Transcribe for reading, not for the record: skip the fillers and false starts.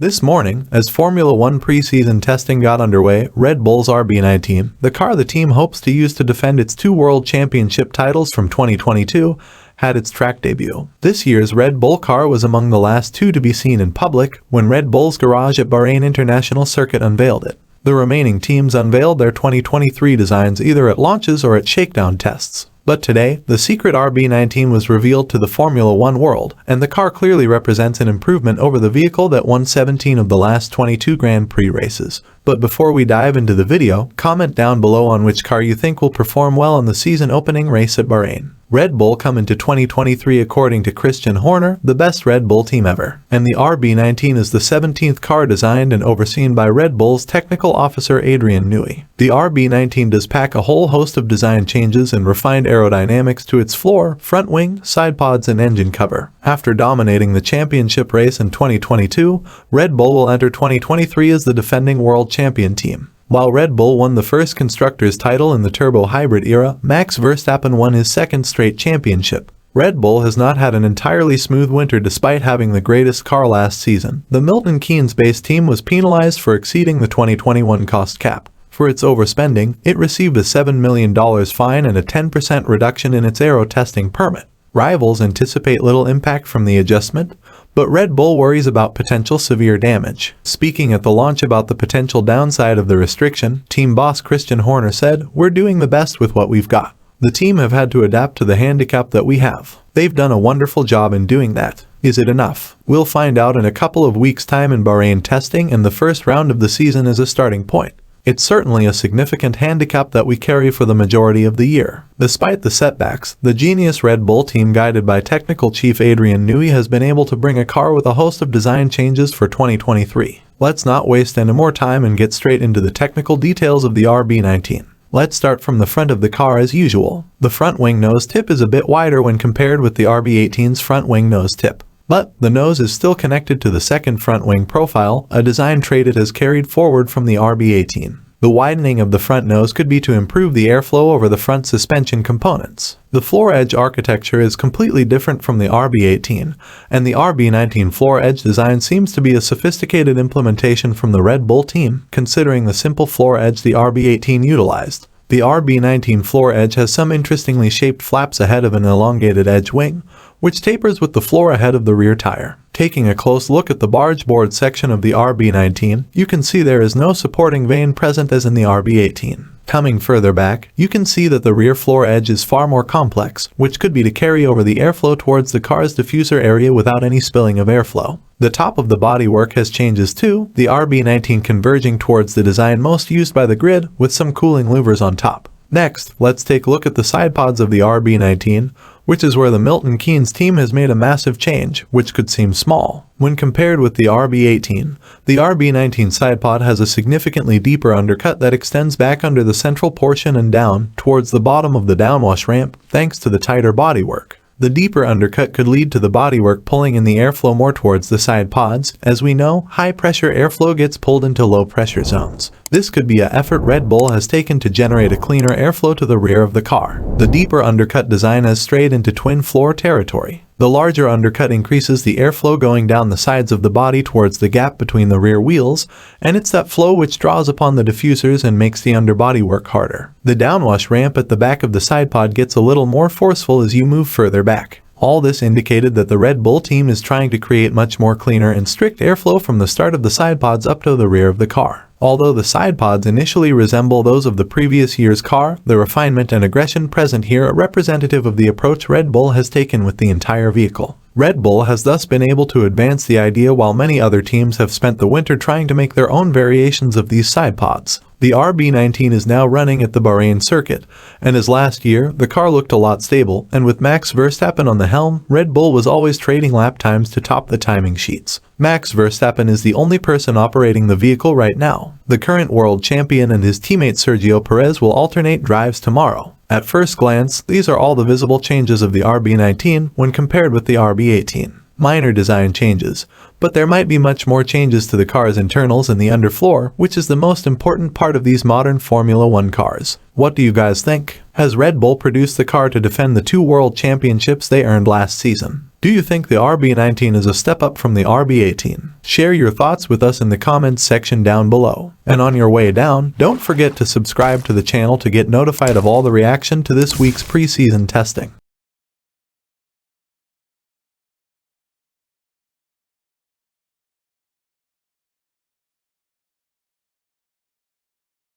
This morning, as Formula One preseason testing got underway, Red Bull's RB19, the car the team hopes to use to defend its two World Championship titles from 2022, had its track debut. This year's Red Bull car was among the last two to be seen in public when Red Bull's garage at Bahrain International Circuit unveiled it. The remaining teams unveiled their 2023 designs either at launches or at shakedown tests. But today, the secret RB19 was revealed to the Formula One world, and the car clearly represents an improvement over the vehicle that won 17 of the last 22 Grand Prix races. But before we dive into the video, comment down below on which car you think will perform well in the season opening race at Bahrain. Red Bull come into 2023 according to Christian Horner, the best Red Bull team ever, and the RB19 is the 17th car designed and overseen by Red Bull's technical officer Adrian Newey. The RB19 does pack a whole host of design changes and refined aerodynamics to its floor, front wing, side pods, and engine cover. After dominating the championship race in 2022, Red Bull will enter 2023 as the defending world champion team. While Red Bull won the first constructors' title in the turbo hybrid era, Max Verstappen won his second straight championship. Red Bull has not had an entirely smooth winter despite having the greatest car last season. The Milton Keynes-based team was penalized for exceeding the 2021 cost cap. For its overspending, it received a $7 million fine and a 10% reduction in its aero testing permit. Rivals anticipate little impact from the adjustment, but Red Bull worries about potential severe damage. Speaking at the launch about the potential downside of the restriction, team boss Christian Horner said, "We're doing the best with what we've got. The team have had to adapt to the handicap that we have. They've done a wonderful job in doing that. Is it enough? We'll find out in a couple of weeks' time in Bahrain testing, and the first round of the season is a starting point. It's certainly a significant handicap that we carry for the majority of the year." Despite the setbacks, the genius Red Bull team guided by technical chief Adrian Newey has been able to bring a car with a host of design changes for 2023. Let's not waste any more time and get straight into the technical details of the RB19. Let's start from the front of the car as usual. The front wing nose tip is a bit wider when compared with the RB18's front wing nose tip. But the nose is still connected to the second front wing profile, a design trait it has carried forward from the RB18. The widening of the front nose could be to improve the airflow over the front suspension components. The floor edge architecture is completely different from the RB18, and the RB19 floor edge design seems to be a sophisticated implementation from the Red Bull team, considering the simple floor edge the RB18 utilized. The RB19 floor edge has some interestingly shaped flaps ahead of an elongated edge wing, which tapers with the floor ahead of the rear tire. Taking a close look at the barge board section of the RB19, you can see there is no supporting vane present as in the RB18. Coming further back, you can see that the rear floor edge is far more complex, which could be to carry over the airflow towards the car's diffuser area without any spilling of airflow. The top of the bodywork has changes too, the RB19 converging towards the design most used by the grid with some cooling louvers on top. Next, let's take a look at the side pods of the RB19, which is where the Milton Keynes team has made a massive change, which could seem small. When compared with the RB18, the RB19 side pod has a significantly deeper undercut that extends back under the central portion and down towards the bottom of the downwash ramp, thanks to the tighter bodywork. The deeper undercut could lead to the bodywork pulling in the airflow more towards the side pods. As we know, high-pressure airflow gets pulled into low-pressure zones. This could be an effort Red Bull has taken to generate a cleaner airflow to the rear of the car. The deeper undercut design has strayed into twin-floor territory. The larger undercut increases the airflow going down the sides of the body towards the gap between the rear wheels, and it's that flow which draws upon the diffusers and makes the underbody work harder. The downwash ramp at the back of the side pod gets a little more forceful as you move further back. All this indicated that the Red Bull team is trying to create much more cleaner and strict airflow from the start of the side pods up to the rear of the car. Although the side pods initially resemble those of the previous year's car, the refinement and aggression present here are representative of the approach Red Bull has taken with the entire vehicle. Red Bull has thus been able to advance the idea while many other teams have spent the winter trying to make their own variations of these side pods. The RB19 is now running at the Bahrain circuit, and as last year, the car looked a lot stable, and with Max Verstappen on the helm, Red Bull was always trading lap times to top the timing sheets. Max Verstappen is the only person operating the vehicle right now. The current world champion and his teammate Sergio Perez will alternate drives tomorrow. At first glance, these are all the visible changes of the RB19 when compared with the RB18. Minor design changes, but there might be much more changes to the car's internals and the underfloor, which is the most important part of these modern Formula One cars. What do you guys think? Has Red Bull produced the car to defend the two world championships they earned last season? Do you think the RB19 is a step up from the RB18? Share your thoughts with us in the comments section down below. And on your way down, don't forget to subscribe to the channel to get notified of all the reaction to this week's preseason testing.